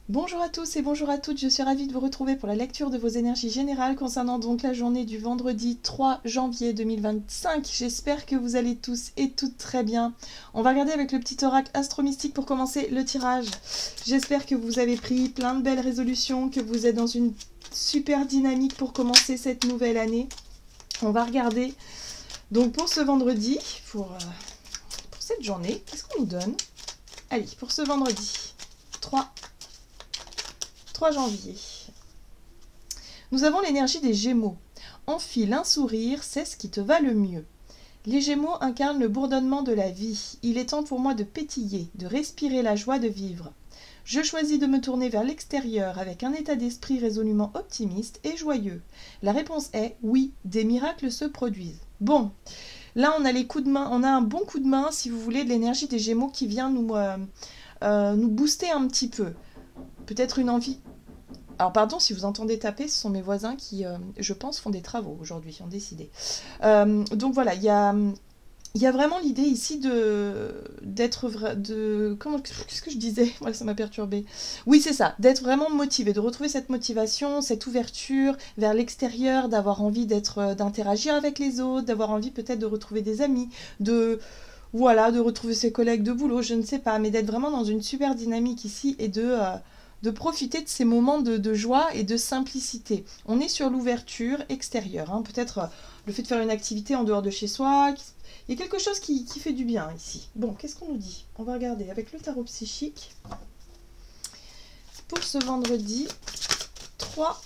Bonjour à tous et bonjour à toutes, je suis ravie de vous retrouver pour la lecture de vos énergies générales concernant donc la journée du vendredi 3 janvier 2025. J'espère que vous allez tous et toutes très bien. On va regarder avec le petit oracle astro-mystique pour commencer le tirage. J'espère que vous avez pris plein de belles résolutions, que vous êtes dans une super dynamique pour commencer cette nouvelle année. On va regarder donc pour ce vendredi, pour cette journée, qu'est-ce qu'on nous donne? Allez, pour ce vendredi 3 janvier. Nous avons l'énergie des Gémeaux. Enfile un sourire, c'est ce qui te va le mieux. Les Gémeaux incarnent le bourdonnement de la vie. Il est temps pour moi de pétiller, de respirer la joie de vivre. Je choisis de me tourner vers l'extérieur avec un état d'esprit résolument optimiste et joyeux. La réponse est oui, des miracles se produisent. Bon, là on a les coups de main, on a un bon coup de main, si vous voulez, de l'énergie des Gémeaux qui vient nous booster un petit peu. Peut-être une envie. Alors pardon si vous entendez taper, ce sont mes voisins qui, je pense, font des travaux aujourd'hui, ont décidé. Donc voilà, il y a vraiment l'idée ici qu'est-ce que je disais? Voilà, ça m'a perturbée. Oui, c'est ça, d'être vraiment motivé, de retrouver cette motivation, cette ouverture vers l'extérieur, d'avoir envie d'interagir avec les autres, d'avoir envie peut-être de retrouver des amis, voilà, de retrouver ses collègues de boulot, je ne sais pas, mais d'être vraiment dans une super dynamique ici et de profiter de ces moments de joie et de simplicité. On est sur l'ouverture extérieure, hein. Peut-être le fait de faire une activité en dehors de chez soi. Il y a quelque chose qui fait du bien ici. Bon, qu'est-ce qu'on nous dit? On va regarder avec le tarot psychique pour ce vendredi 3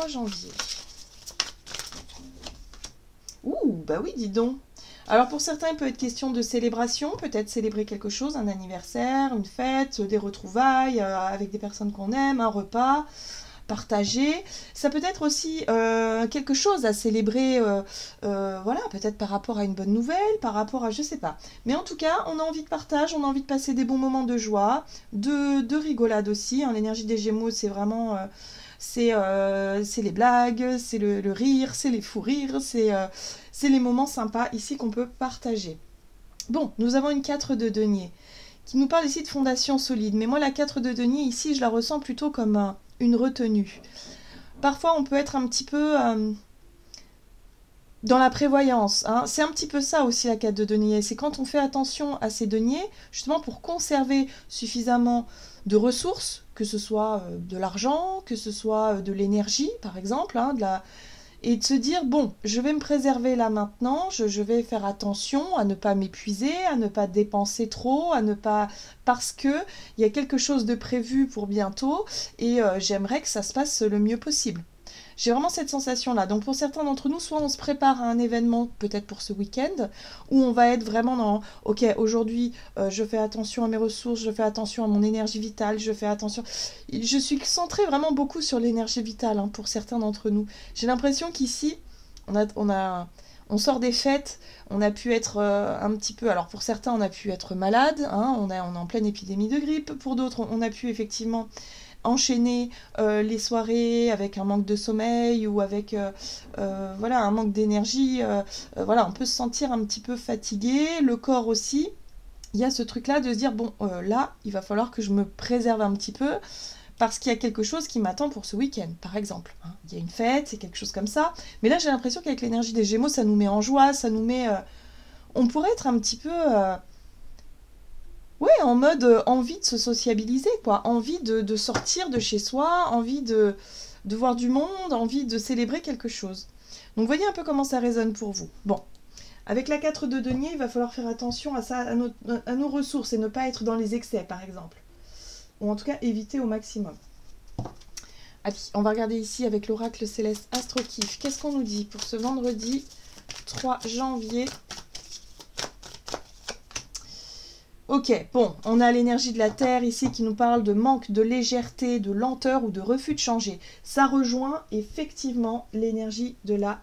janvier. Ouh, bah oui, dis donc. Alors pour certains, il peut être question de célébration, peut-être célébrer quelque chose, un anniversaire, une fête, des retrouvailles avec des personnes qu'on aime, un repas partagé. Ça peut être aussi quelque chose à célébrer, voilà, peut-être par rapport à une bonne nouvelle, par rapport à je sais pas. Mais en tout cas, on a envie de partage, on a envie de passer des bons moments de joie, de rigolade aussi, hein. L'énergie des Gémeaux, c'est vraiment... c'est les blagues, c'est le rire, c'est les fous rires, c'est les moments sympas ici qu'on peut partager. Bon, nous avons une 4 de denier qui nous parle ici de fondation solide. Mais moi, la 4 de denier ici, je la ressens plutôt comme une retenue. Parfois, on peut être un petit peu dans la prévoyance, hein. C'est un petit peu ça aussi la 4 de denier. C'est quand on fait attention à ces deniers, justement pour conserver suffisamment de ressources, que ce soit de l'argent, que ce soit de l'énergie, par exemple, hein, et de se dire, bon, je vais me préserver là maintenant, je vais faire attention à ne pas m'épuiser, à ne pas dépenser trop, à ne pas... parce que il y a quelque chose de prévu pour bientôt et j'aimerais que ça se passe le mieux possible. J'ai vraiment cette sensation-là. Donc pour certains d'entre nous, soit on se prépare à un événement, peut-être pour ce week-end, où on va être vraiment dans, ok, aujourd'hui, je fais attention à mes ressources, je fais attention à mon énergie vitale, je fais attention... Je suis centrée vraiment beaucoup sur l'énergie vitale, hein, pour certains d'entre nous. J'ai l'impression qu'ici, on sort des fêtes, on a pu être un petit peu... Alors pour certains, on a pu être malade, hein, on est en pleine épidémie de grippe. Pour d'autres, on a pu effectivement enchaîner les soirées avec un manque de sommeil ou avec voilà, un manque d'énergie. Voilà, on peut se sentir un petit peu fatigué, le corps aussi. Il y a ce truc-là de se dire, bon, là, il va falloir que je me préserve un petit peu parce qu'il y a quelque chose qui m'attend pour ce week-end, par exemple. Hein. Il y a une fête, c'est quelque chose comme ça. Mais là, j'ai l'impression qu'avec l'énergie des Gémeaux, ça nous met en joie, ça nous met... on pourrait être un petit peu... ouais, en mode envie de se sociabiliser, quoi. Envie de sortir de chez soi, envie de voir du monde, envie de célébrer quelque chose. Donc voyez un peu comment ça résonne pour vous. Bon, avec la 4 de denier, il va falloir faire attention à ça, à nos ressources et ne pas être dans les excès, par exemple. Ou en tout cas, éviter au maximum. Allez, on va regarder ici avec l'oracle céleste Astrokif. Qu'est-ce qu'on nous dit pour ce vendredi 3 janvier? Ok, bon, on a l'énergie de la Terre ici qui nous parle de manque de légèreté, de lenteur ou de refus de changer. Ça rejoint effectivement l'énergie de la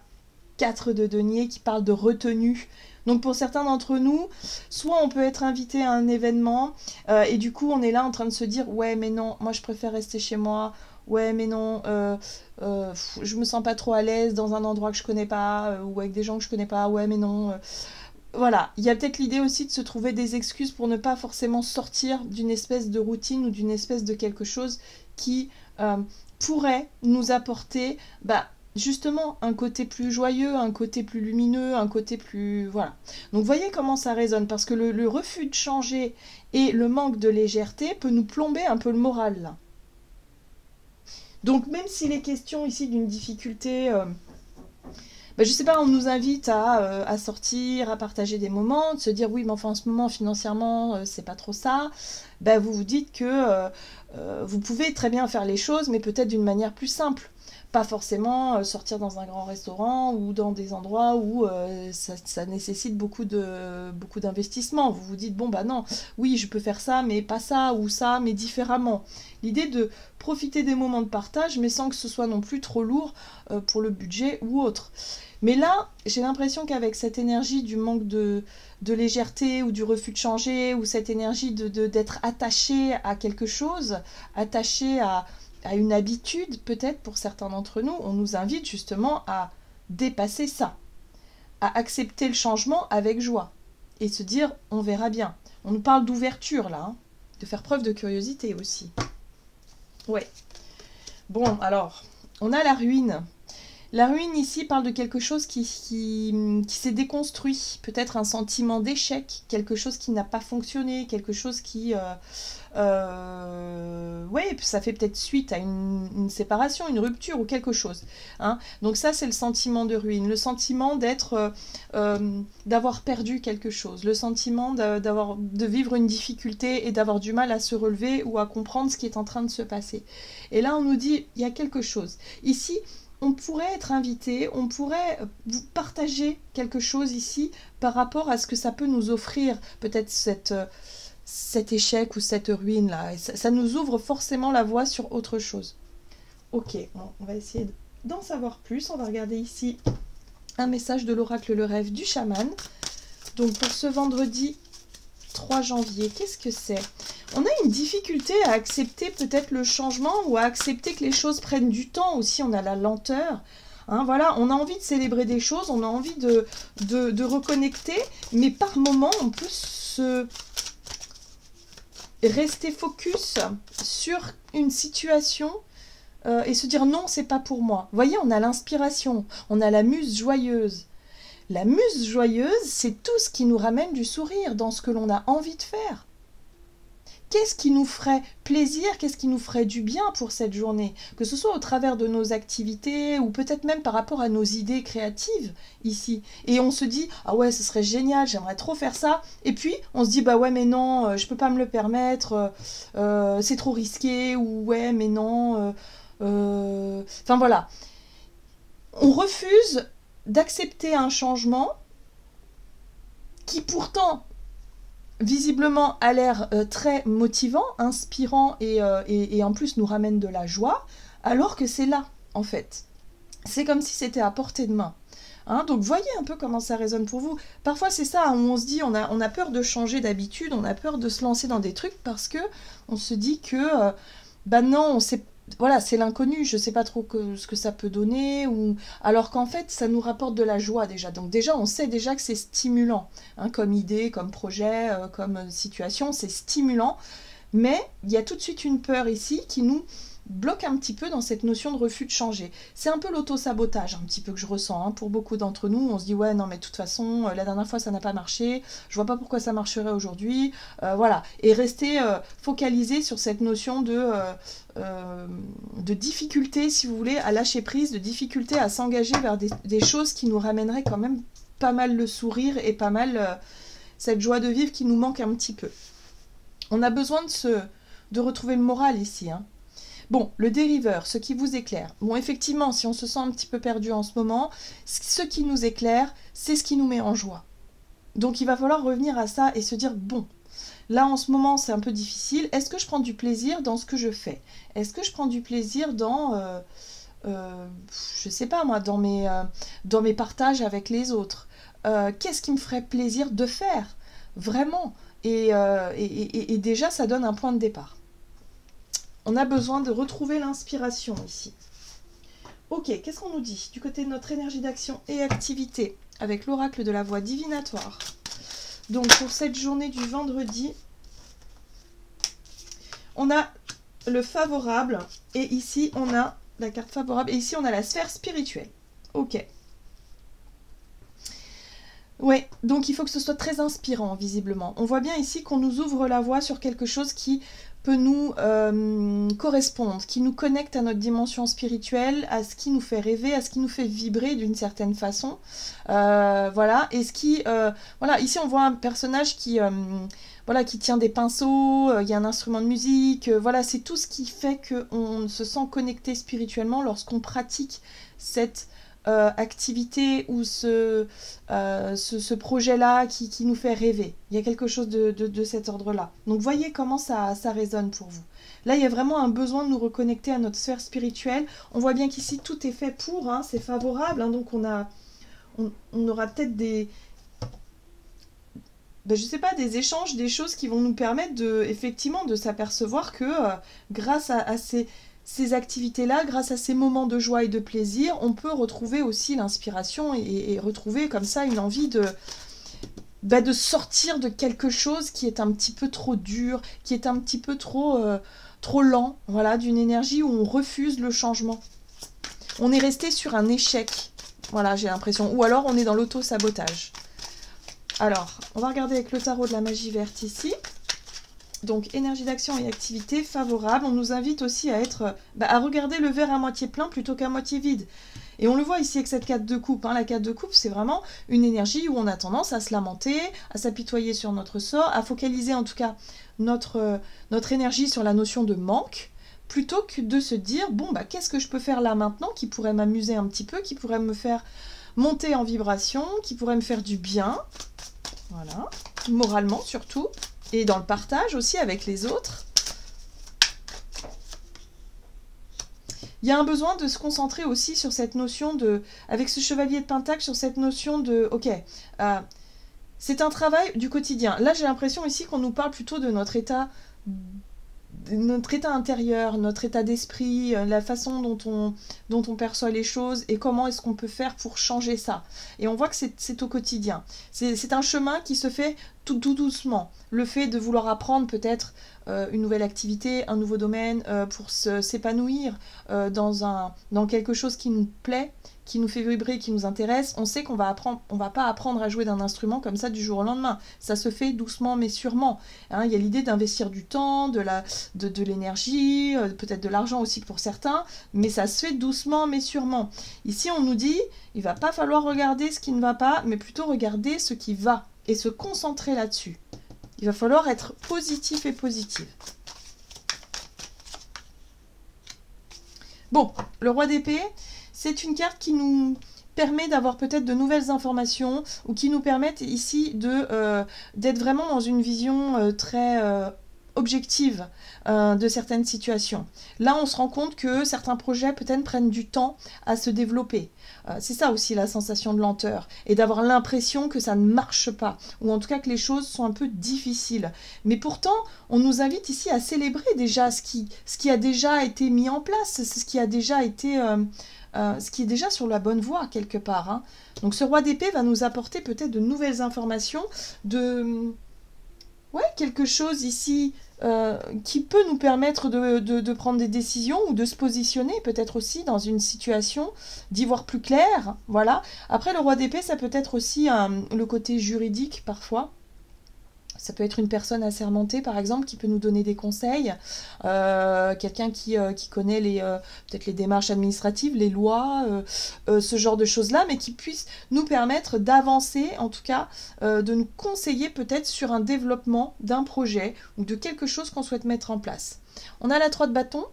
4 de denier qui parle de retenue. Donc pour certains d'entre nous, soit on peut être invité à un événement et du coup on est là en train de se dire ouais mais non, moi je préfère rester chez moi, ouais mais non, je me sens pas trop à l'aise dans un endroit que je connais pas ou avec des gens que je connais pas, ouais mais non. voilà, il y a peut-être l'idée aussi de se trouver des excuses pour ne pas forcément sortir d'une espèce de routine ou d'une espèce de quelque chose qui pourrait nous apporter justement un côté plus joyeux, un côté plus lumineux, un côté plus... Voilà. Donc voyez comment ça résonne, parce que le refus de changer et le manque de légèreté peut nous plomber un peu le moral là. Donc même s'il est question ici d'une difficulté... je sais pas, on nous invite à sortir, à partager des moments, de se dire oui, mais enfin en ce moment financièrement c'est pas trop ça. Vous vous dites que vous pouvez très bien faire les choses, mais peut-être d'une manière plus simple. Pas forcément sortir dans un grand restaurant ou dans des endroits où ça nécessite beaucoup d'investissement. Vous vous dites bon non, oui je peux faire ça, mais pas ça, ou ça, mais différemment. L'idée de profiter des moments de partage, mais sans que ce soit non plus trop lourd pour le budget ou autre. Mais là, j'ai l'impression qu'avec cette énergie du manque de légèreté ou du refus de changer, ou cette énergie d'être attaché à quelque chose, attaché à une habitude, peut-être pour certains d'entre nous, on nous invite justement à dépasser ça, à accepter le changement avec joie, et se dire on verra bien. On nous parle d'ouverture là, de faire preuve de curiosité aussi. Ouais. Bon, alors, on a la ruine. La ruine ici parle de quelque chose qui s'est déconstruit, peut-être un sentiment d'échec, quelque chose qui n'a pas fonctionné, quelque chose qui... ouais, ça fait peut-être suite à une séparation, une rupture ou quelque chose. Hein. Donc ça, c'est le sentiment de ruine, le sentiment d'avoir perdu quelque chose, le sentiment de vivre une difficulté et d'avoir du mal à se relever ou à comprendre ce qui est en train de se passer. Et là, on nous dit, il y a quelque chose. Ici, on pourrait être invité, on pourrait vous partager quelque chose ici par rapport à ce que ça peut nous offrir, peut-être cet échec ou cette ruine-là. Ça nous ouvre forcément la voie sur autre chose. Ok, bon, on va essayer d'en savoir plus. On va regarder ici un message de l'oracle Le Rêve du chaman. Donc pour ce vendredi 3 janvier, qu'est-ce que c'est? On a une difficulté à accepter peut-être le changement ou à accepter que les choses prennent du temps aussi. On a la lenteur. Hein, voilà, on a envie de célébrer des choses, on a envie de reconnecter, mais par moment, on peut rester focus sur une situation et se dire non, c'est pas pour moi. Vous voyez, on a l'inspiration, on a la muse joyeuse. La muse joyeuse, c'est tout ce qui nous ramène du sourire dans ce que l'on a envie de faire. Qu'est-ce qui nous ferait plaisir, qu'est-ce qui nous ferait du bien pour cette journée? Que ce soit au travers de nos activités ou peut-être même par rapport à nos idées créatives ici. Et on se dit, ah ouais, ce serait génial, j'aimerais trop faire ça. Et puis, on se dit, bah ouais, mais non, je peux pas me le permettre, c'est trop risqué, ou ouais, mais non. Enfin voilà. On refuse d'accepter un changement qui pourtant visiblement a l'air très motivant, inspirant et en plus nous ramène de la joie, alors que c'est là en fait. C'est comme si c'était à portée de main. Hein, donc voyez un peu comment ça résonne pour vous. Parfois c'est ça, où on se dit on a peur de changer d'habitude, on a peur de se lancer dans des trucs parce que on se dit que non, on sait. Voilà, c'est l'inconnu, je ne sais pas trop ce que ça peut donner, alors qu'en fait, ça nous rapporte de la joie déjà. Donc déjà, on sait déjà que c'est stimulant, hein, comme idée, comme projet, comme situation, c'est stimulant. Mais il y a tout de suite une peur ici qui nous bloque un petit peu dans cette notion de refus de changer. C'est un peu l'auto-sabotage, un petit peu que je ressens. Hein, pour beaucoup d'entre nous, on se dit, ouais, non, mais de toute façon, la dernière fois, ça n'a pas marché, je vois pas pourquoi ça marcherait aujourd'hui. Voilà. Et rester focalisé sur cette notion de difficulté, si vous voulez, à lâcher prise, de difficulté à s'engager vers des choses qui nous ramèneraient quand même pas mal le sourire et pas mal cette joie de vivre qui nous manque un petit peu. On a besoin de retrouver le moral ici, hein. Bon, le dériveur, ce qui vous éclaire. Bon, effectivement, si on se sent un petit peu perdu en ce moment, ce qui nous éclaire, c'est ce qui nous met en joie. Donc il va falloir revenir à ça et se dire, bon, là en ce moment c'est un peu difficile, est-ce que je prends du plaisir dans ce que je fais? Est-ce que je prends du plaisir dans, je sais pas moi, dans mes partages avec les autres? Qu'est-ce qui me ferait plaisir de faire? Vraiment. Et déjà ça donne un point de départ. On a besoin de retrouver l'inspiration ici. Ok, qu'est-ce qu'on nous dit du côté de notre énergie d'action et activité avec l'oracle de la voix divinatoire? Donc pour cette journée du vendredi, on a le favorable et ici on a la carte favorable et ici on a la sphère spirituelle. Ok. Ouais, donc il faut que ce soit très inspirant visiblement. On voit bien ici qu'on nous ouvre la voie sur quelque chose qui peut nous correspondre, qui nous connecte à notre dimension spirituelle, à ce qui nous fait rêver, à ce qui nous fait vibrer d'une certaine façon. Voilà, et ce qui... voilà, ici on voit un personnage qui... voilà, qui tient des pinceaux, il y a un instrument de musique, voilà, c'est tout ce qui fait qu'on se sent connecté spirituellement lorsqu'on pratique cette activité ou ce projet-là qui nous fait rêver. Il y a quelque chose de cet ordre-là. Donc voyez comment ça résonne pour vous. Là, il y a vraiment un besoin de nous reconnecter à notre sphère spirituelle. On voit bien qu'ici, tout est fait pour, hein, c'est favorable, hein, donc on aura peut-être des... Ben, je sais pas, des échanges, des choses qui vont nous permettre effectivement de s'apercevoir que grâce à ces activités-là, grâce à ces moments de joie et de plaisir, on peut retrouver aussi l'inspiration et retrouver comme ça une envie de sortir de quelque chose qui est un petit peu trop dur, qui est un petit peu trop lent, voilà, d'une énergie où on refuse le changement. On est resté sur un échec, voilà, j'ai l'impression, ou alors on est dans l'auto-sabotage. Alors, on va regarder avec le tarot de la magie verte ici. Donc, énergie d'action et activité favorable. On nous invite aussi à regarder le verre à moitié plein plutôt qu'à moitié vide. Et on le voit ici avec cette carte de coupe. Hein. La carte de coupe, c'est vraiment une énergie où on a tendance à se lamenter, à s'apitoyer sur notre sort, à focaliser en tout cas notre énergie sur la notion de manque, plutôt que de se dire, bon, bah, qu'est-ce que je peux faire là maintenant qui pourrait m'amuser un petit peu, qui pourrait me faire monter en vibration, qui pourrait me faire du bien, voilà, moralement surtout. Et dans le partage aussi avec les autres. Il y a un besoin de se concentrer aussi sur cette notion avec ce chevalier de Pentacle, sur cette notion de, ok, c'est un travail du quotidien. Là, j'ai l'impression ici qu'on nous parle plutôt de notre état intérieur, notre état d'esprit, la façon dont on perçoit les choses et comment est-ce qu'on peut faire pour changer ça. Et on voit que c'est au quotidien. C'est un chemin qui se fait tout doucement. Le fait de vouloir apprendre peut-être une nouvelle activité, un nouveau domaine pour s'épanouir dans quelque chose qui nous plaît, qui nous fait vibrer, qui nous intéresse, on sait qu'on va pas apprendre à jouer d'un instrument comme ça du jour au lendemain. Ça se fait doucement mais sûrement. Hein, il y a l'idée d'investir du temps, de l'énergie, peut-être de l'argent aussi pour certains, mais ça se fait doucement mais sûrement. Ici, on nous dit, il va pas falloir regarder ce qui ne va pas, mais plutôt regarder ce qui va et se concentrer là-dessus. Il va falloir être positif et positive. Bon, le roi d'épée, c'est une carte qui nous permet d'avoir peut-être de nouvelles informations ou qui nous permettent ici d'être vraiment dans une vision très objective de certaines situations. Là, on se rend compte que certains projets peut-être prennent du temps à se développer. C'est ça aussi la sensation de lenteur et d'avoir l'impression que ça ne marche pas ou en tout cas que les choses sont un peu difficiles. Mais pourtant, on nous invite ici à célébrer déjà ce qui a déjà été mis en place, ce qui a déjà été... ce qui est déjà sur la bonne voie quelque part. Hein. Donc ce roi d'épée va nous apporter peut-être de nouvelles informations, quelque chose ici qui peut nous permettre de prendre des décisions ou de se positionner peut-être aussi dans une situation, d'y voir plus clair. Voilà. Après le roi d'épée, ça peut être aussi le côté juridique parfois. Ça peut être une personne assermentée, par exemple, qui peut nous donner des conseils, quelqu'un qui connaît peut-être les démarches administratives, les lois, ce genre de choses-là, mais qui puisse nous permettre d'avancer, en tout cas, de nous conseiller peut-être sur un développement d'un projet ou de quelque chose qu'on souhaite mettre en place. On a la 3 de bâton,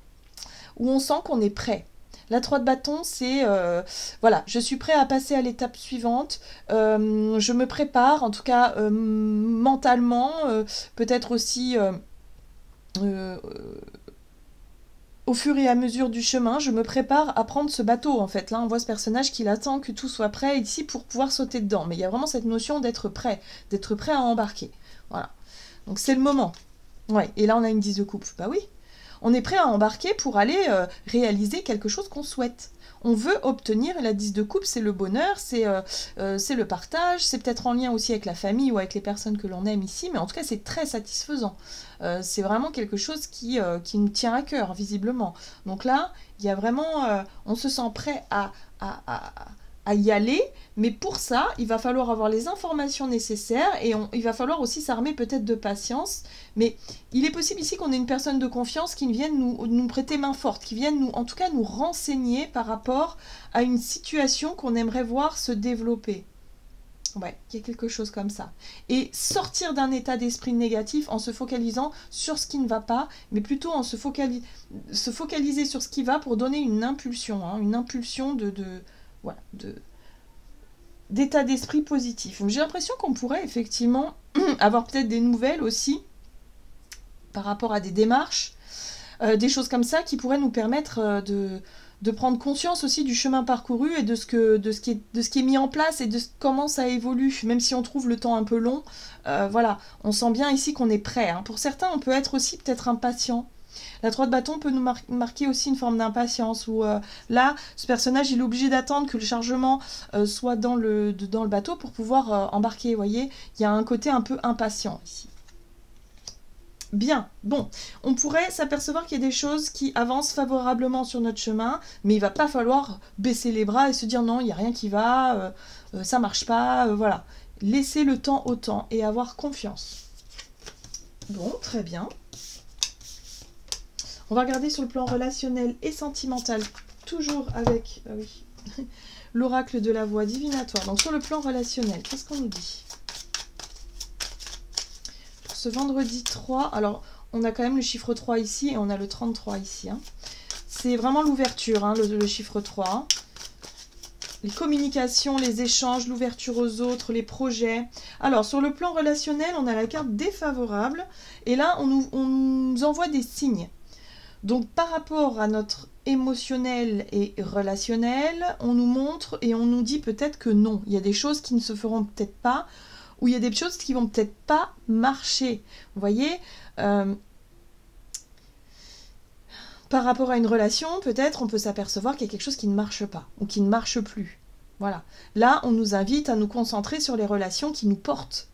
où on sent qu'on est prêt. La 3 de bâton, c'est, voilà, je suis prêt à passer à l'étape suivante, je me prépare, en tout cas mentalement, peut-être aussi au fur et à mesure du chemin, je me prépare à prendre ce bateau, en fait. Là, on voit ce personnage qui attend que tout soit prêt ici pour pouvoir sauter dedans. Mais il y a vraiment cette notion d'être prêt à embarquer. Voilà. Donc c'est le moment. Ouais. Et là, on a une 10 de coupe. Bah oui. On est prêt à embarquer pour aller réaliser quelque chose qu'on souhaite. On veut obtenir, et la 10 de coupe, c'est le bonheur, c'est le partage, c'est peut-être en lien aussi avec la famille ou avec les personnes que l'on aime ici, mais en tout cas, c'est très satisfaisant. C'est vraiment quelque chose qui nous tient à cœur, visiblement. Donc là, il y a vraiment... on se sent prêt à y aller, mais pour ça, il va falloir avoir les informations nécessaires et il va falloir aussi s'armer peut-être de patience. Mais il est possible ici qu'on ait une personne de confiance qui vienne nous prêter main forte, qui vienne en tout cas nous renseigner par rapport à une situation qu'on aimerait voir se développer. Ouais, il y a quelque chose comme ça. Et sortir d'un état d'esprit négatif en se focalisant sur ce qui ne va pas, mais plutôt en se focaliser sur ce qui va pour donner une impulsion, hein, une impulsion voilà, d'état d'esprit positif. J'ai l'impression qu'on pourrait effectivement avoir peut-être des nouvelles aussi par rapport à des démarches, des choses comme ça qui pourraient nous permettre de prendre conscience aussi du chemin parcouru et de ce qui est mis en place et de comment ça évolue, même si on trouve le temps un peu long. Voilà, on sent bien ici qu'on est prêt, hein. Pour certains, on peut être aussi peut-être impatient. La 3 de bâton peut nous marquer aussi une forme d'impatience où là, ce personnage, il est obligé d'attendre que le chargement soit dans le bateau pour pouvoir embarquer. Vous voyez, il y a un côté un peu impatient ici. Bien, bon, on pourrait s'apercevoir qu'il y a des choses qui avancent favorablement sur notre chemin, mais il va pas falloir baisser les bras et se dire non, il n'y a rien qui va, ça marche pas, voilà. Laisser le temps au temps et avoir confiance. Bon, très bien. On va regarder sur le plan relationnel et sentimental, toujours avec l'oracle de la voix divinatoire. Donc sur le plan relationnel, qu'est-ce qu'on nous dit? Pour ce vendredi 3, alors on a quand même le chiffre 3 ici et on a le 33 ici. Hein. C'est vraiment l'ouverture, hein, le chiffre 3. Hein. Les communications, les échanges, l'ouverture aux autres, les projets. Alors sur le plan relationnel, on a la carte défavorable et là on nous envoie des signes. Donc par rapport à notre émotionnel et relationnel, on nous montre et on nous dit peut-être que non. Il y a des choses qui ne se feront peut-être pas, ou il y a des choses qui vont peut-être pas marcher. Vous voyez, par rapport à une relation, peut-être on peut s'apercevoir qu'il y a quelque chose qui ne marche pas, ou qui ne marche plus. Voilà. Là, on nous invite à nous concentrer sur les relations qui nous portent.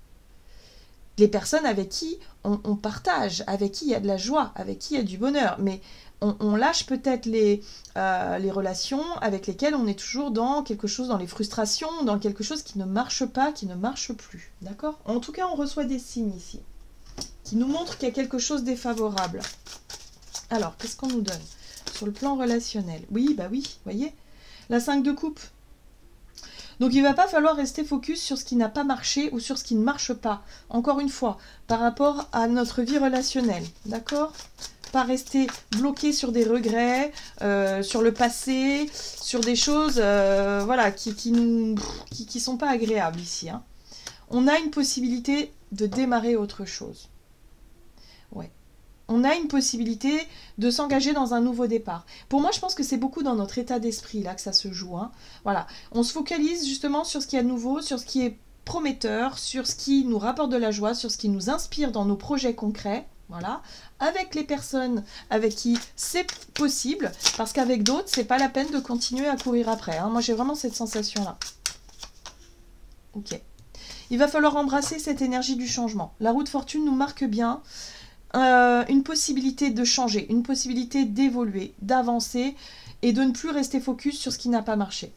Les personnes avec qui on partage, avec qui il y a de la joie, avec qui il y a du bonheur. Mais on lâche peut-être les relations avec lesquelles on est toujours dans quelque chose, dans les frustrations, dans quelque chose qui ne marche pas, qui ne marche plus. D'accord? En tout cas, on reçoit des signes ici qui nous montrent qu'il y a quelque chose de défavorable. Alors, qu'est-ce qu'on nous donne sur le plan relationnel? Oui, bah oui, vous voyez, la 5 de coupe. Donc il ne va pas falloir rester focus sur ce qui n'a pas marché ou sur ce qui ne marche pas. Encore une fois, par rapport à notre vie relationnelle, d'accord? Pas rester bloqué sur des regrets, sur le passé, sur des choses voilà, qui sont pas agréables ici. Hein. On a une possibilité de démarrer autre chose. Ouais. On a une possibilité de s'engager dans un nouveau départ. Pour moi, je pense que c'est beaucoup dans notre état d'esprit là que ça se joue. Hein. Voilà. On se focalise justement sur ce qui est nouveau, sur ce qui est prometteur, sur ce qui nous rapporte de la joie, sur ce qui nous inspire dans nos projets concrets. Voilà. Avec les personnes avec qui c'est possible, parce qu'avec d'autres, c'est pas la peine de continuer à courir après. Hein. Moi, j'ai vraiment cette sensation-là. Ok. Il va falloir embrasser cette énergie du changement. La roue de fortune nous marque bien. Une possibilité de changer, une possibilité d'évoluer, d'avancer et de ne plus rester focus sur ce qui n'a pas marché.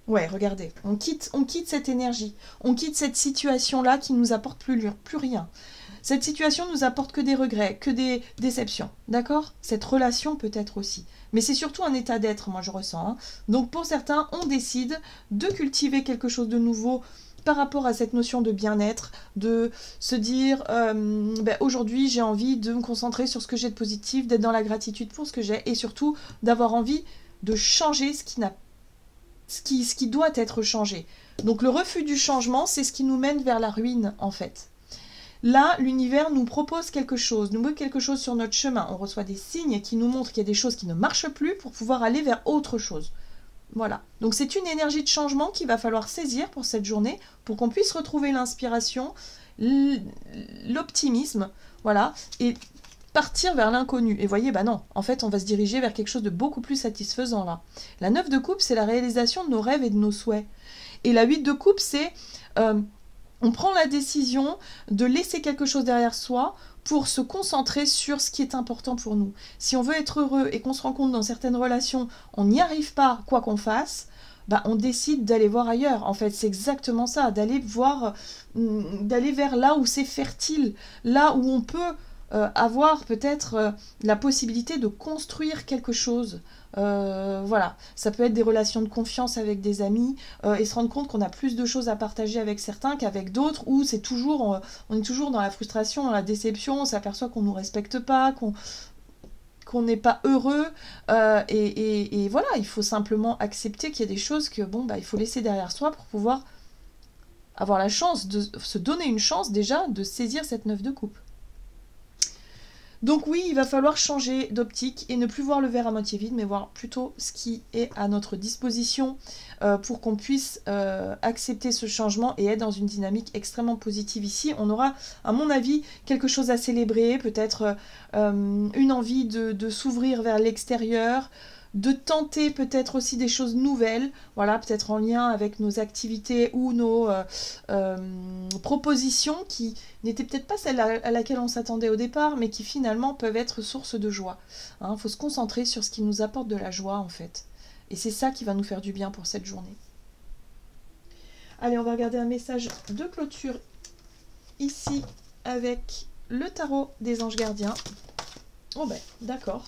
Ouais, regardez, on quitte cette énergie, on quitte cette situation-là qui ne nous apporte plus rien. Cette situation ne nous apporte que des regrets, que des déceptions, d'accord? Cette relation peut-être aussi. Mais c'est surtout un état d'être, moi je ressens. Hein. Donc pour certains, on décide de cultiver quelque chose de nouveau, par rapport à cette notion de bien-être, de se dire aujourd'hui j'ai envie de me concentrer sur ce que j'ai de positif, d'être dans la gratitude pour ce que j'ai et surtout d'avoir envie de changer ce qui doit être changé. Donc le refus du changement, c'est ce qui nous mène vers la ruine en fait. Là, l'univers nous propose quelque chose, nous met quelque chose sur notre chemin. On reçoit des signes qui nous montrent qu'il y a des choses qui ne marchent plus pour pouvoir aller vers autre chose. Voilà, donc c'est une énergie de changement qu'il va falloir saisir pour cette journée, pour qu'on puisse retrouver l'inspiration, l'optimisme, voilà, et partir vers l'inconnu. Et voyez, bah non, en fait, on va se diriger vers quelque chose de beaucoup plus satisfaisant là. La 9 de coupe, c'est la réalisation de nos rêves et de nos souhaits. Et la 8 de coupe, c'est on prend la décision de laisser quelque chose derrière soi pour se concentrer sur ce qui est important pour nous. Si on veut être heureux et qu'on se rend compte dans certaines relations, on n'y arrive pas quoi qu'on fasse, bah on décide d'aller voir ailleurs. En fait, c'est exactement ça, d'aller vers là où c'est fertile, là où on peut avoir peut-être la possibilité de construire quelque chose. Voilà, ça peut être des relations de confiance avec des amis et se rendre compte qu'on a plus de choses à partager avec certains qu'avec d'autres, où on est toujours dans la frustration, dans la déception, on s'aperçoit qu'on ne nous respecte pas, qu'on n'est pas heureux et voilà, il faut simplement accepter qu'il y a des choses que il faut laisser derrière soi pour pouvoir avoir la chance de se donner une chance déjà de saisir cette 9 de coupe. Donc oui, il va falloir changer d'optique et ne plus voir le verre à moitié vide, mais voir plutôt ce qui est à notre disposition pour qu'on puisse accepter ce changement et être dans une dynamique extrêmement positive ici. On aura, à mon avis, quelque chose à célébrer, peut-être une envie de s'ouvrir vers l'extérieur, de tenter peut-être aussi des choses nouvelles, voilà, peut-être en lien avec nos activités ou nos propositions qui n'étaient peut-être pas celles à laquelle on s'attendait au départ, mais qui finalement peuvent être source de joie. Il faut se concentrer sur ce qui nous apporte de la joie en fait. Et c'est ça qui va nous faire du bien pour cette journée. Allez, on va regarder un message de clôture ici avec le tarot des anges gardiens. Oh ben, d'accord.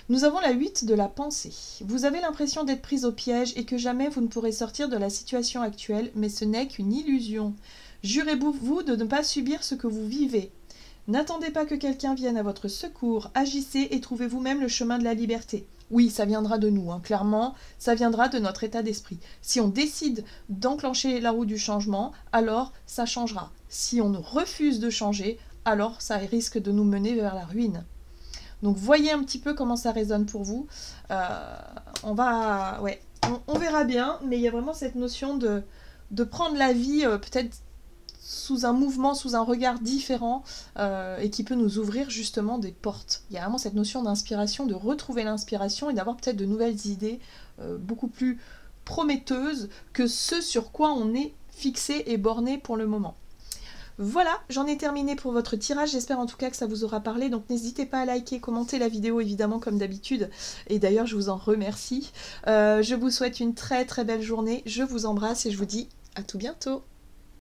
Nous avons la 8 de la pensée. Vous avez l'impression d'être prise au piège et que jamais vous ne pourrez sortir de la situation actuelle, mais ce n'est qu'une illusion. Jurez-vous de ne pas subir ce que vous vivez. N'attendez pas que quelqu'un vienne à votre secours, agissez et trouvez vous-même le chemin de la liberté. Oui, ça viendra de nous, clairement, ça viendra de notre état d'esprit. Si on décide d'enclencher la roue du changement, alors ça changera. Si on refuse de changer, alors ça risque de nous mener vers la ruine. Donc voyez un petit peu comment ça résonne pour vous. On verra bien, mais il y a vraiment cette notion de prendre la vie peut-être sous un mouvement, sous un regard différent et qui peut nous ouvrir justement des portes. Il y a vraiment cette notion d'inspiration, de retrouver l'inspiration et d'avoir peut-être de nouvelles idées beaucoup plus prometteuses que ce sur quoi on est fixé et borné pour le moment. Voilà, j'en ai terminé pour votre tirage, j'espère en tout cas que ça vous aura parlé, donc n'hésitez pas à liker, commenter la vidéo évidemment comme d'habitude, et d'ailleurs je vous en remercie. Je vous souhaite une très très belle journée, je vous embrasse et je vous dis à tout bientôt.